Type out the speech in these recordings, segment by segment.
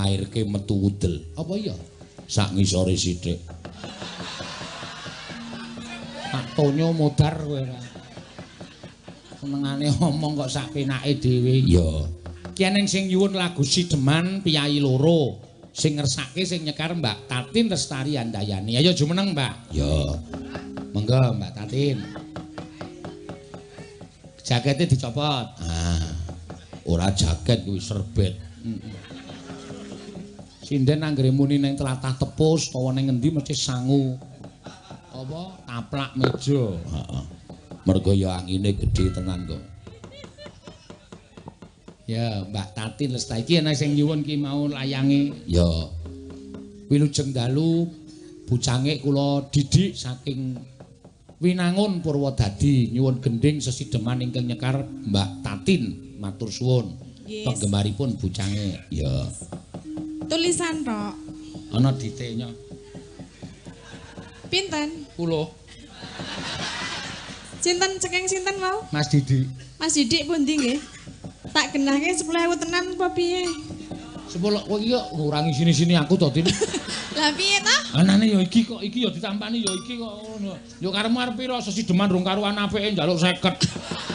nglairke metu wudel. Apa iya? Sak ngisore sithik. Tak tonyo modar kowe ora. Senengane ngomong kok sak penake dhewe. Iya. Ki eneng sing nyuwun lagu Sideman Piyai loro. Sing ngersake sing nyekar Mbak Tatin Lestari Andayani. Ayo jumeneng, Mbak. Ya. Monggo Mbak Tatin. Jakete dicopot. Ora jaket kuwi serbet. Sinden anggere muni ning tlatah tepus utawa ning ngendi mesti sangu. Apa? Taplak meja. Heeh. Mergo ya angine gedhe tenan kok. Ya, Mbak Tatin Lestari iki ana sing nyuwun ki mau layange. Ya. Wilujeng dalu bucange kula didik saking Winangun Purwodadi nyuwun gending sesideman ingkang nyekar Mbak Tatin matur suwun. Yes. Penggemaripun bucange. Ya. Tulisan tok. Ana ditenya. Pinten? 10. Sinten cekeng sinten mau? Mas Didik. Mas Didik pundi nggih? Tak genahke 10.000 tenan apa piye? 10 kok iki kok ngurangi sini-sini aku to, Tin. Lah piye ta? Anane ya iki kok iki ya ditampani ya iki kok ngono. Ya karemu arep pira sesideman rung karuan apike njaluk 50.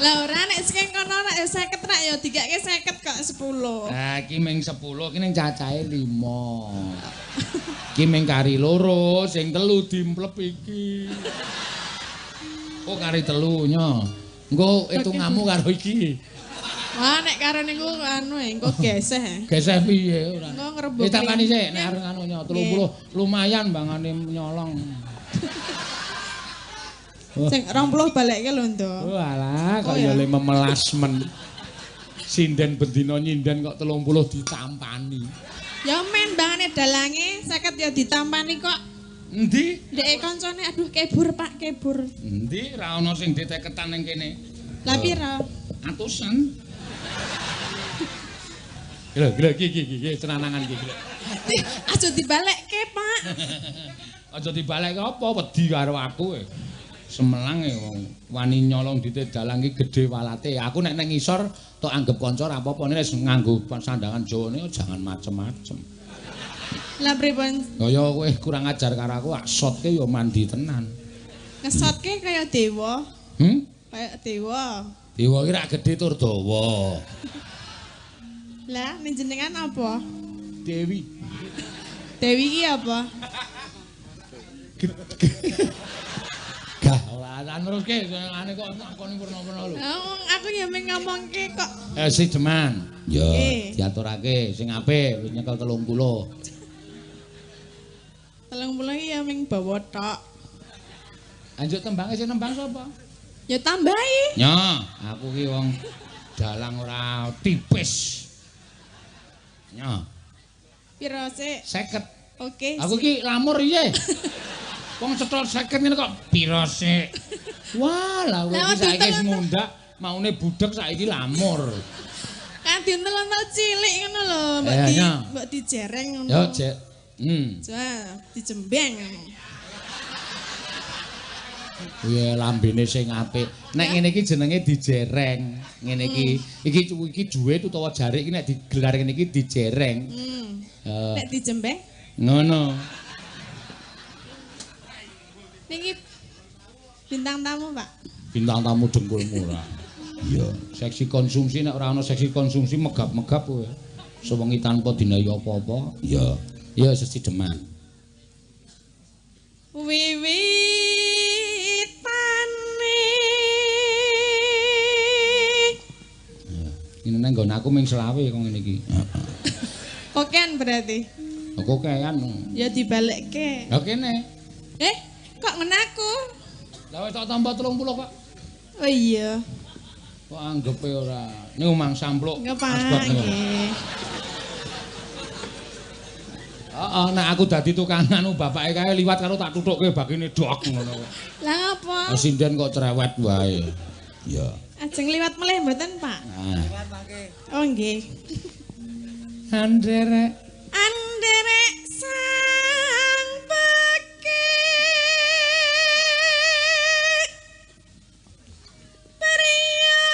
Lah ora nek saking kono nek 50 nek ya digake 50 kok 10. Lah iki ming 10 ki ning cacahe 5. Ki ming kari loro, sing telu dimplep iki. Oh kari telu nya. Engko itunganmu karo iki. Wah nek karo niku anu engko geseh. Geseh piye ora. Engko ngrebuk. Ditampani sik nek arep anu nya 30 lumayan bangane nyolong. Sing 20 balekke lho, Nduk. Oh alah kok ya le memelas men. Sinden bendina nyinden kok 30 ditampani. Ya men bangane dalange 50 ya ditampani kok. Endi? Ndek kancane aduh kebur Pak, kebur. Endi ra ono sing diteketan ning kene. Lah pira? Atusan. Gila iki cenanangan iki. Aja dibalekke, Pak. Aja dibalekke apa wedi karo aku. Semelang wong wani nyolong dite dalang iki gedhe walate. Aku nek nang ngisor tok anggap kanca ora apa-apa nek nganggo sandangan Jawane jangan macem-macem. Lah pripun? Kaya kowe kurang ajar karo aku, aksotke ya mandi tenan. Ngesotke kaya dewa. Kaya dewa. Dewa iki rak gedhe tur dawa. Lah jenengan apa? Dewi. Dewi iki apa? Gah ora neruske senengane kok ngakoni purna-purna lho. Aku ya mung ngomongke kok. Sideman. Ya, diaturake sing apik wis nyekel 30. 30 iki ya mung bawa tok. Anjuk tembange sing nembang sapa? Ya tambahi. Nya, aku ki wong dalang ora tipis. Nya. Pira sik? 50. Oke. Aku ki lamur iye. Wong cetol 50 ngene kok pira sik. Wah, lah kowe saiki wis mundak, maune budek saiki lamur. Kan dientel-entel cilik ngono lho, mbok dijereng ngono. Ya, Jek. Dijembeng. Ya lambene sing apik. Nek ngene iki jenenge dijereng. Ngene iki iki duit utawa jarik iki nek digelar ngene iki dijereng. Nek dijembeng? Ngono. Niki bintang tamu, Pak. Bintang tamu dengkulmu ora. Iya, seksi konsumsi nek ora ana seksi konsumsi megap-megap kowe. Sewengi tanpa dinayu apa-apa. Iya. Ya sesideman. Wiwitane ini nang nggon aku ming 20 kok ngene iki. Kokean berarti. Kokean. Ya dibalekke. Lah kene. Kok ngenaku? Lah wis tak tambah 30, Pak. Oh iya. Kok anggepe ora. Niku mang sampluk. Nggih. Heeh, nek aku dadi tukang anu bapake kae liwat karo tak tutukke bakine dok ngono. Lah ngapa? Sinden kok cerewet wae. Iya. Ajeng liwat meleh mboten, Pak? Liwat mangke. Oh nggih. Anderek sang peke pria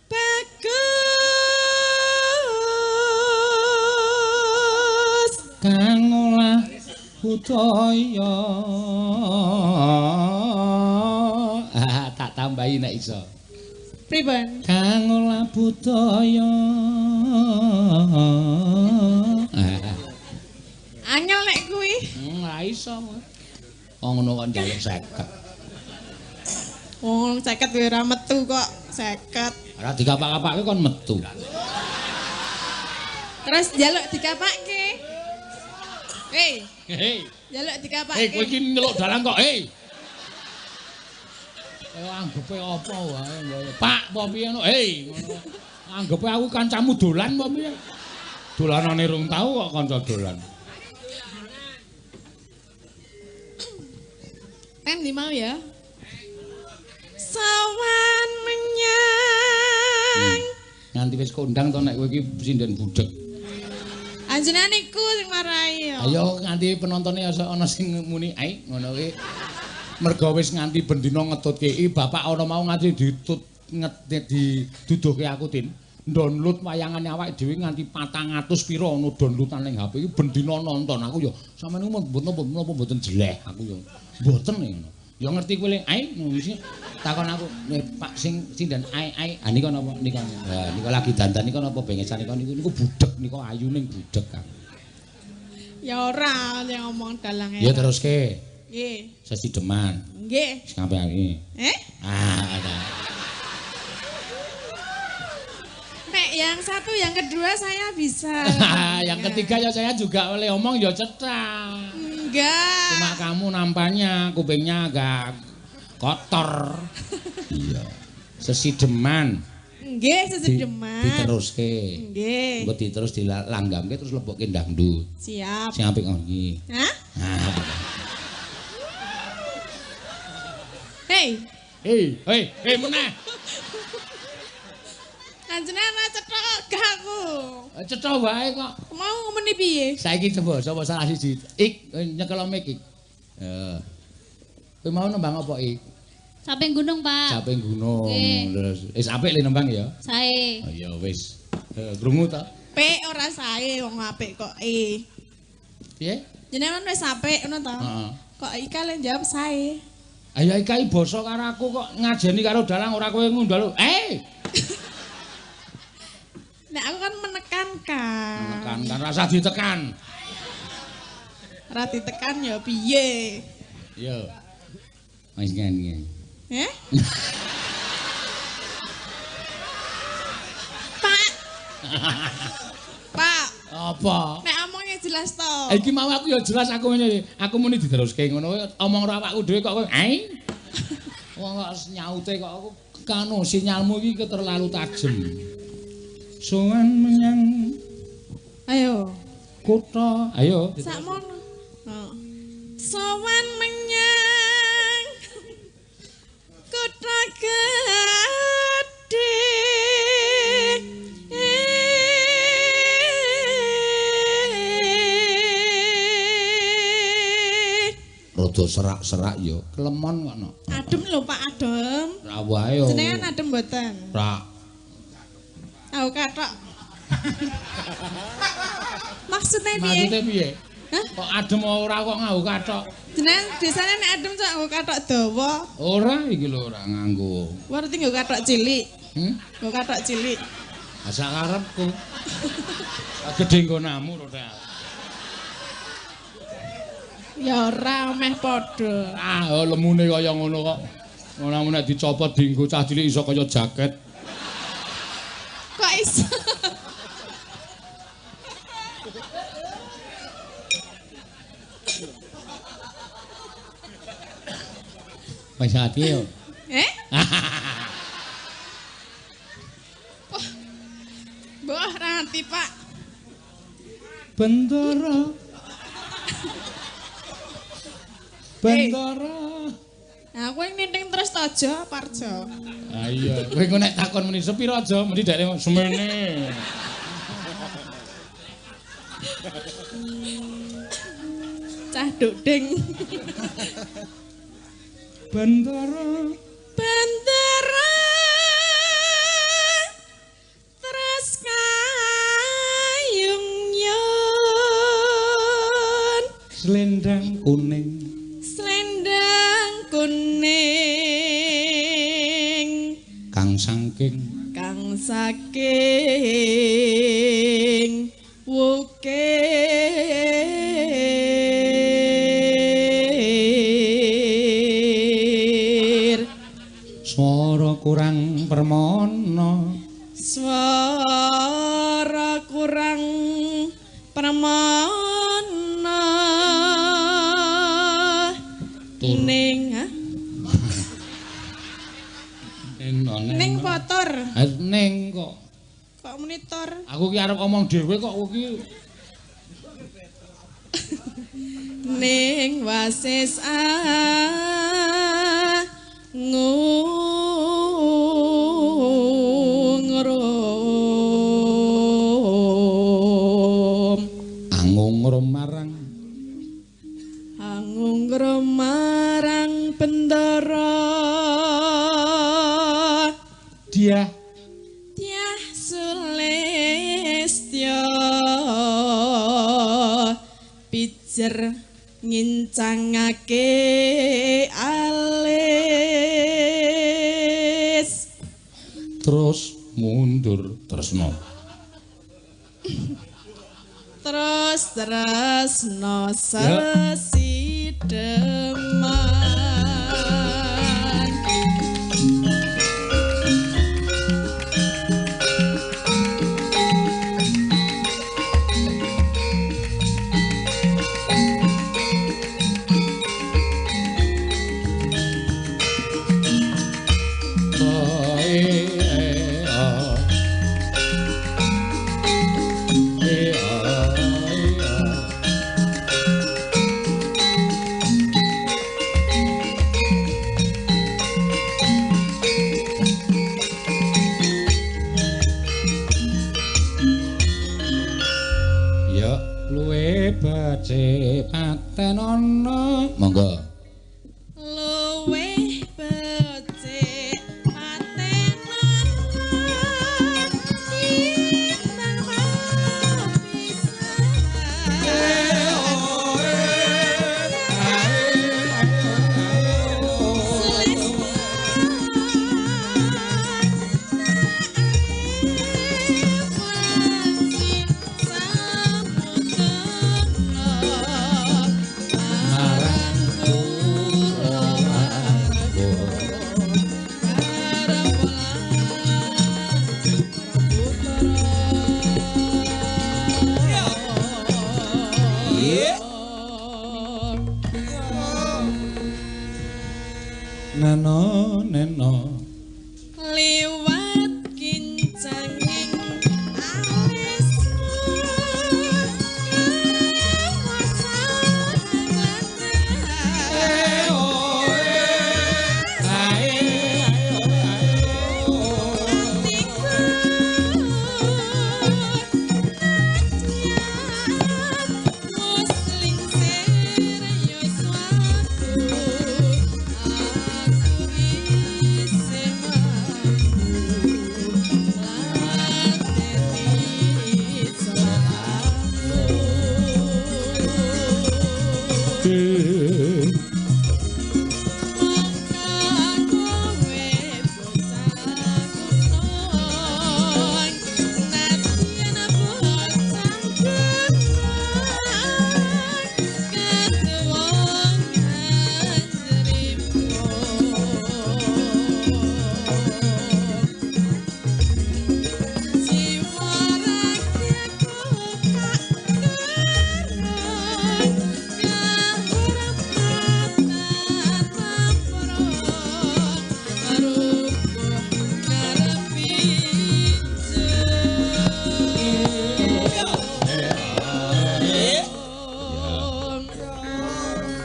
bagus budaya. Tak tambahi nek iso. Pripun? Kang olah budaya. Angel nek kuwi. Ora iso. Wong ngono kok njaluk 50. Wong 50 ora metu kok 50. Ora dikapak-kapakke kon metu. Terus njaluk dikapakke. Hei. Hei. Njaluk dikapakke. Hei kowe iki nyeluk dalang kok. Hei. Anggepe apa wae. Pak apa piye ngono? Hei ngono. Anggepe aku kancamu dolan apa piye? Dolanane rung tau kok kanca dolan. Kan di mau ya. Sawan menyang. Nganti wis kondang to nek kowe iki sinden budhek. Anjenengan iku sing marai ya. Ayo nganti penontone ana sing muni ae ngono kuwi. Mergo wis nganti bendina ngetutke bapak ana mau nganti diduduhke aku Tin. Download wayangane awake dhewe nganti 400 pira ono downloadan ning HP iki bendina nonton aku ya sampeyan mboten mboten jeleh aku ya mboten ngono. Ya ngerti kowe ae mesti takon aku Pak sing sinden ae nika napa nika. Ha nika lagi dandan nika napa bengesan nika niku budhek nika ayuning budhek kan. Ya ora yang ngomong dalang Ya teruske. Nggih. Sesi deman. Nggih. Sing apik iki. Ada. Nek yang satu yang kedua saya bisa. Yang ketiga ya saya juga boleh omong ya cetak. Enggak. Cuma kamu nampaknya kupingnya agak kotor. Iya. Sesi deman. Nggih, sesi deman. Diteruske. Nggih. Engko diterus dilanggamke terus lebokke dangdut. Siap. Sing apik iki. Hah? Hei meneh. Anjenengan cetok aku. Cetok wae kok. Mau meni piye? Saiki coba sapa salah siji. Ik nyekel mic ik. Kowe mau nembang apa ik? Saping gunung, Pak. Saping gunung. Terus wis apik le nembang ya? Sae. Oh ya wis. Krungu ta? P ora sae wong apik kok e. Piye? Jenengan wis apik ngono to? Heeh. Kok Ika le jawab sae. Ayo Ika iki basa karo aku kok ngajeni karo dalang ora kowe ngundal. Nek aku kan menekankan. Menekankan rasa ditekan. Ora ditekan ya piye? Yo. Wis ngene. Pak. Pak. Apa? Nek omongnya jelas to. Iki mau aku ya jelas aku ngene. Aku muni diteruske ngono omong karo awakku dhewe kok kowe wong kok nyaute kok aku kanu sinyalmu iki terlalu tajem. Sowan menyang ayo kutha ayo sakmono sowan menyang kutha gedhe rada serak-serak ya kelemon kok no. Adem lho Pak adem ra wae yo jenengan adem mboten ra aku kathok. Maksudnya piye? Hah? Kok adem ora kok nganggo kathok? Jenengan biasane nek adem cok nggo kathok dawa. Ora iki lho ora nganggo. Berarti nggo kathok cilik. Nggo kathok cilik. Asa karepku. Gedhe nggonamu lho Tel. Ya ora meh padha. Lemune kaya ngono kok. Ora nek dicopot dienggo cah cilik iso kaya jaket. Kok iso? Wis ati yo. Mbah ranti, Pak. Bendara. Bendara. Nah, kowe ninting terus aja, Parjo. Ah iya, kowe engko nek takon muni sepiro aja, muni dek semene. Cah duding. Bendara. Bendara. Terus kayung yun. Slendang kuning. Slendang kuning. Kang saking wukir. Swara kurang permana. Swara kurang permana. Ning Ning motor. Ning kok. Kok monitor? Aku ki arep ngomong dhewe kok iki. Ning wasis angungrum marang bendara Diah Sulistya pijer ngincangake alis terus mundur tresno tresno sesi deman. Paten ana monggo luwih becik paten ana timbang neno liwat kincanging alismu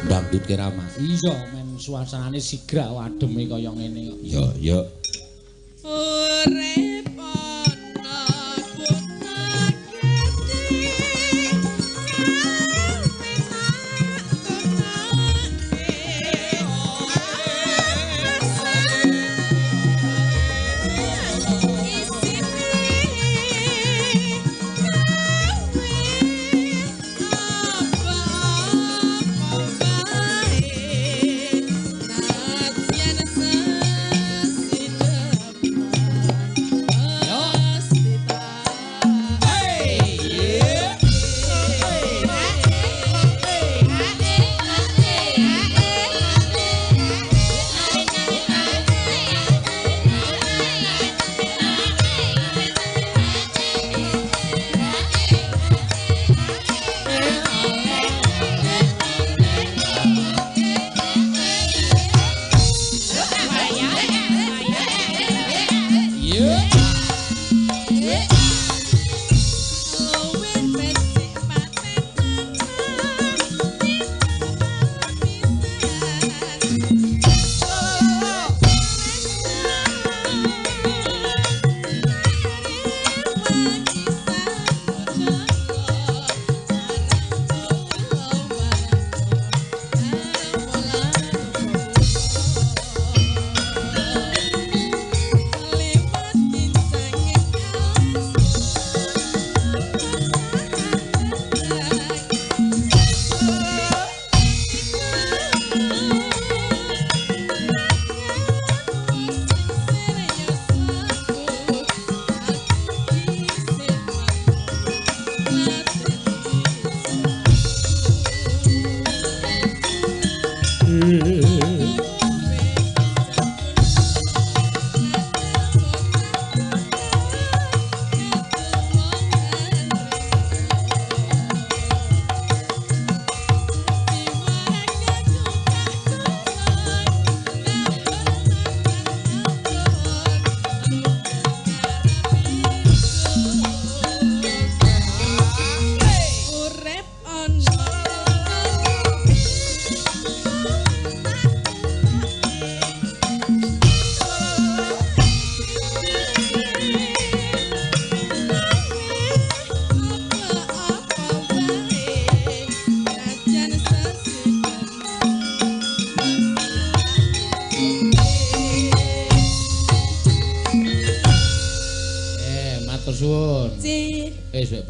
dangdut Kirama iya men suasanane sigra ademe kaya ngene kok ya urip ana putra gedhe isine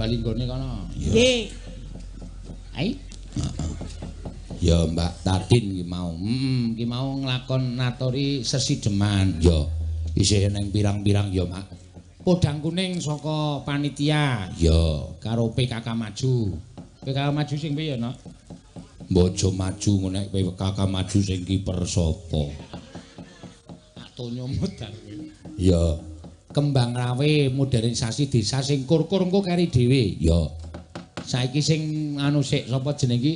bali nggone kono. Nggih. Ai. Ya Mbak Tadin ki mau. Ki mau nglakon naturi sesideman. Ya isih neng pirang-pirang ya Mak. Podang kuning saka panitia. Ya karo PKK Maju. PKK Maju sing piye no? Bojo maju ngono PKK Maju sing kiper sapa? Atonyo modar kowe. Ya kembang rawe modernisasi desa sing kur-kur engko keri dhewe. Ya saiki sing anu sik sapa jeneng iki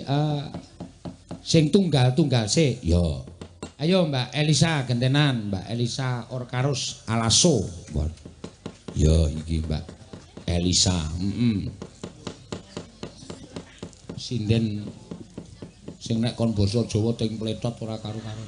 sing tunggal-tunggal sik. Ya ayo Mbak Elisa gentenan, Mbak Elisa Orkarus Alaso. Ya iki Mbak Elisa. Sinden sing nek kon basa Jawa ting pletot ora karo-karo.